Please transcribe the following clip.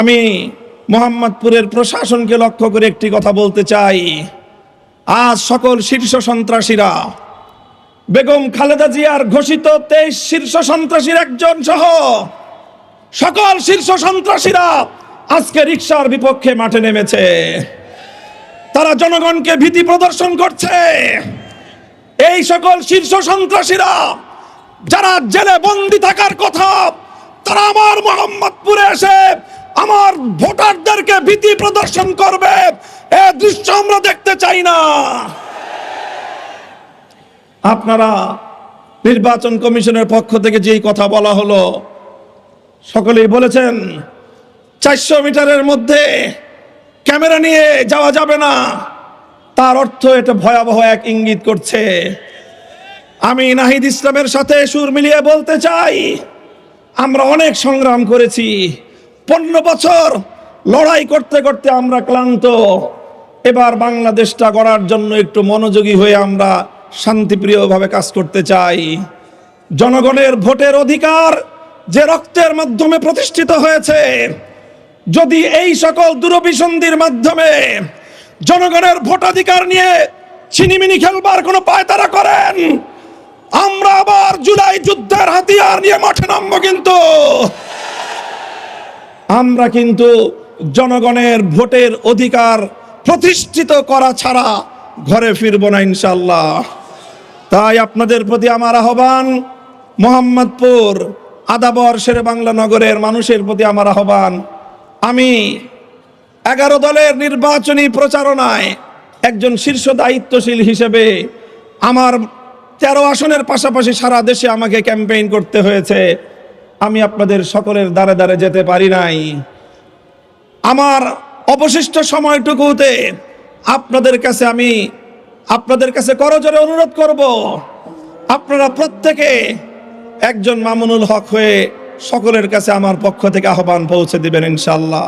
আমি মোহাম্মদপুরের প্রশাসনকে লক্ষ্য করে একটি কথা বলতে চাই। আজ সকল শীর্ষ সন্ত্রাসীরা বেগম খালেদা জিয়ার ঘোষিত 23 শীর্ষ সন্ত্রাসীর একজন সহ সকল শীর্ষ সন্ত্রাসীরা আজকে রিকশার বিপক্ষে মাঠে নেমেছে। তারা জনগণকে ভীতি প্রদর্শন করছে। এই সকল শীর্ষ সন্ত্রাসীরা যারা জেলে বন্দী থাকার কথা, তারা আমার মোহাম্মদপুরে এসে আমার ভোটারদেরকে ভীতি প্রদর্শন করবে, এ দৃশ্য আমরা দেখতে চাই না। আপনারা নির্বাচন কমিশনের পক্ষ থেকে যেই কথা বলা হলো, সকলেই বলেছেন 400 মিটারের মধ্যে ক্যামেরা নিয়ে যাওয়া যাবে না। তার অর্থ এটা ভয়াবহ এক ইঙ্গিত করছে। আমি নাহিদ ইসলামের সাথে সুর মিলিয়ে বলতে চাই, আমরা অনেক সংগ্রাম করেছি, 15 বছর লড়াই করতে করতে আমরা ক্লান্ত। এবার বাংলাদেশটা গড়ার জন্য একটু মনোযোগী হয়ে আমরা শান্তিপ্রিয়ভাবে কাজ করতে চাই। জনগণের ভোটের অধিকার যে রক্তের মাধ্যমে প্রতিষ্ঠিত হয়েছে, যদি এই সকল দুরভিসন্ধির মাধ্যমে জনগণের ভোটাধিকার নিয়ে ছিনিমিনি খেলবার কোনো পায়তারা করেন, আমরা আবার জুলাই যুদ্ধের হাতিয়ার নিয়ে মাঠে নামবো। আমরা কিন্তু জনগণের ভোটের অধিকার প্রতিষ্ঠিত করা ছাড়া ঘরে ফিরব না ইনশাআল্লাহ। তাই আপনাদের প্রতি আমার আহ্বান, মোহাম্মদপুর আদাবর শেরেবাংলা নগরের মানুষের প্রতি আমার আহ্বান, আমি 11 দলের নির্বাচনী প্রচারণায় একজন শীর্ষ দায়িত্বশীল হিসেবে আমার 13 আসনের পাশাপাশি সারা দেশে আমাকে ক্যাম্পেইন করতে হয়েছে। আমি আপনাদের সকলের দ্বারে দ্বারে যেতে পারি নাই। আমার অবশিষ্ট সময়টুকুতে আপনাদের কাছে করজোরে অনুরোধ করব, আপনারা প্রত্যেকে একজন মামুনুল হক হয়ে সকলের কাছে আমার পক্ষ থেকে আহ্বান পৌঁছে দিবেন ইনশাআল্লাহ।